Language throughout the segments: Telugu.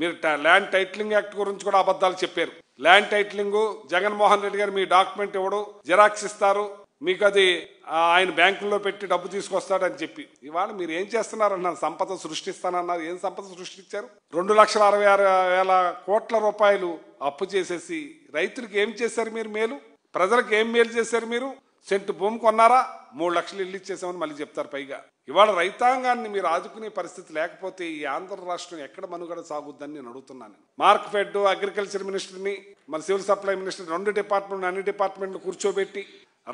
మీరు ల్యాండ్ టైటిలింగ్ యాక్ట్ గురించి కూడా అబద్ధాలు చెప్పారు. ల్యాండ్ టైటిలింగ్ జగన్మోహన్ రెడ్డి గారు మీ డాక్యుమెంట్ ఇవ్వడు, జిరాక్స్ ఇస్తారు, మీకు అది ఆయన బ్యాంకుల్లో పెట్టి డబ్బు తీసుకొస్తాడని చెప్పి ఇవాళ మీరు ఏం చేస్తున్నారన్నారు? సంపద సృష్టిస్తానన్నారు. ఏం సంపద సృష్టించారు? 2,66,000 కోట్ల రూపాయలు అప్పు చేసేసి రైతులకు ఏం చేశారు మీరు? మేలు ప్రజలకు ఏం మేలు చేశారు మీరు? సెంటు భూమి కొన్నారా? 3 లక్షలు ఇల్లు ఇచ్చేసామని మళ్ళీ చెప్తారు. పైగా ఇవాళ రైతాంగాన్ని మీరు ఆదుకునే పరిస్థితి లేకపోతే ఈ ఆంధ్ర రాష్ట్రం ఎక్కడ మనుగడ సాగుద్దని నేను అడుగుతున్నాను. మార్క్ ఫెడ్, అగ్రికల్చర్ మినిస్టర్ని, మన సివిల్ సప్లై మినిస్టర్, 2 డిపార్ట్మెంట్ అన్ని డిపార్ట్మెంట్లు కూర్చోబెట్టి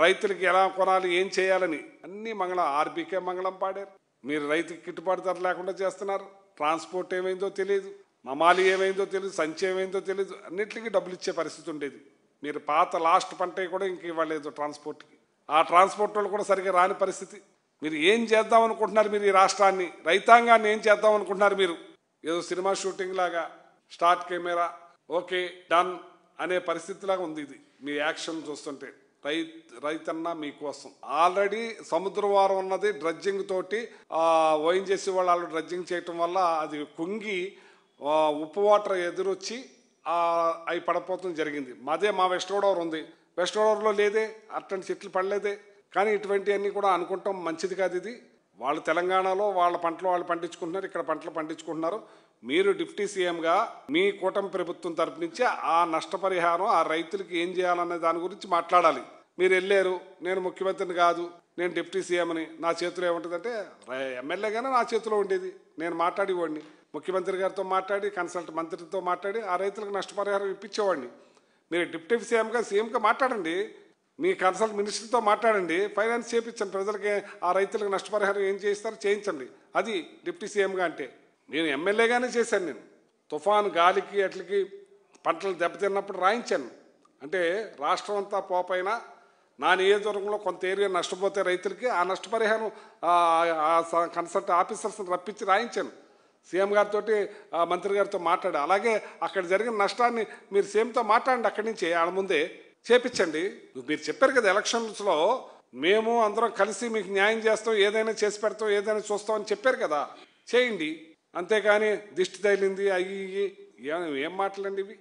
రైతులకి ఎలా కొనాలి, ఏం చేయాలని అన్ని ఆర్బీకే మంగళం పాడారు. మీరు రైతుకి గిట్టుబాటు ధర లేకుండా చేస్తున్నారు. ట్రాన్స్పోర్ట్ ఏమైందో తెలియదు, మమాలి ఏమైందో తెలియదు, సంచి ఏమైందో తెలియదు, అన్నింటికి డబ్బులు ఇచ్చే పరిస్థితి ఉండేది. మీరు పాత లాస్ట్ పంట కూడా ఇంక ఇవ్వలేదు ట్రాన్స్పోర్ట్కి. ఆ ట్రాన్స్పోర్ట్ వాళ్ళు కూడా సరిగ్గా రాని పరిస్థితి. మీరు ఏం చేద్దాం అనుకుంటున్నారు? మీరు ఈ రాష్ట్రాన్ని, రైతాంగాన్ని ఏం చేద్దాం అనుకుంటున్నారు? మీరు ఏదో సినిమా షూటింగ్ లాగా స్టార్ట్ కెమెరా ఓకే డన్ అనే పరిస్థితిలాగా ఉంది ఇది మీ యాక్షన్ చూస్తుంటే. రైతన్న మీకోసం ఆల్రెడీ సముద్రం వారం ఉన్నది డ్రడ్జింగ్ తోటి ఓఎన్జీసీ వాళ్ళు డ్రడ్జింగ్ చేయటం వల్ల అది కుంగి ఉప్పు వాటర్ ఎదురొచ్చి అవి పడిపోతుంది జరిగింది. మా వెస్ట్ గోదావరి ఉంది, వెస్ట్ గోదావరిలో లేదే, అట్లాంటి చెట్లు పడలేదే. కానీ ఇటువంటివన్నీ కూడా అనుకుంటాం మంచిది కాదు. ఇది వాళ్ళు తెలంగాణలో వాళ్ళ పంటలు వాళ్ళు పండించుకుంటున్నారు, ఇక్కడ పంటలు పండించుకుంటున్నారు. మీరు డిప్యూటీ సీఎంగా మీ కూటమి ప్రభుత్వం తరపు నుంచి ఆ నష్టపరిహారం ఆ రైతులకి ఏం చేయాలనే దాని గురించి మాట్లాడాలి. మీరు వెళ్ళారు, నేను ముఖ్యమంత్రిని కాదు, నేను డిప్యూటీ సీఎం అని, నా చేతిలో ఏముంటుందంటే ఎమ్మెల్యేగానే నా చేతిలో ఉండేది, నేను మాట్లాడేవాడిని. ముఖ్యమంత్రి గారితో మాట్లాడి, కన్సల్ట్ మంత్రితో మాట్లాడి ఆ రైతులకు నష్టపరిహారం ఇప్పించేవాడిని. మీరు డిప్యూటీ సీఎంగా మాట్లాడండి, మీ కన్సల్ట్ మినిస్టర్తో మాట్లాడండి, ఫైనాన్స్ చేయించండి, ప్రజలకి ఆ రైతులకు నష్టపరిహారం ఏం చేయిస్తారో చేయించండి. అది డిప్యూటీ సీఎంగా అంటే. నేను ఎమ్మెల్యేగానే చేశాను. నేను తుఫాను గాలికి అట్లకి పంటలు దెబ్బతిన్నప్పుడు రాయించాను. అంటే రాష్ట్రం అంతా పోపైనా నా నియోజకవర్గంలో కొంత ఏరియా నష్టపోతే రైతులకి ఆ నష్టపరిహారం కన్సల్ట్ ఆఫీసర్స్ని రప్పించి రాయించాను. సీఎం గారితో మంత్రి గారితో మాట్లాడి, అలాగే అక్కడ జరిగిన నష్టాన్ని మీరు సీఎంతో మాట్లాడండి, అక్కడి నుంచి ఆడ ముందే చేపించండి. మీరు చెప్పారు కదా ఎలక్షన్స్లో మేము అందరం కలిసి మీకు న్యాయం చేస్తాం, ఏదైనా చేసి పెడతాం, ఏదైనా చూస్తాం అని చెప్పారు కదా, చేయండి. అంతేకాని దిష్టి తగిలింది అయ్యి ఏం మాటలండి ఇవి?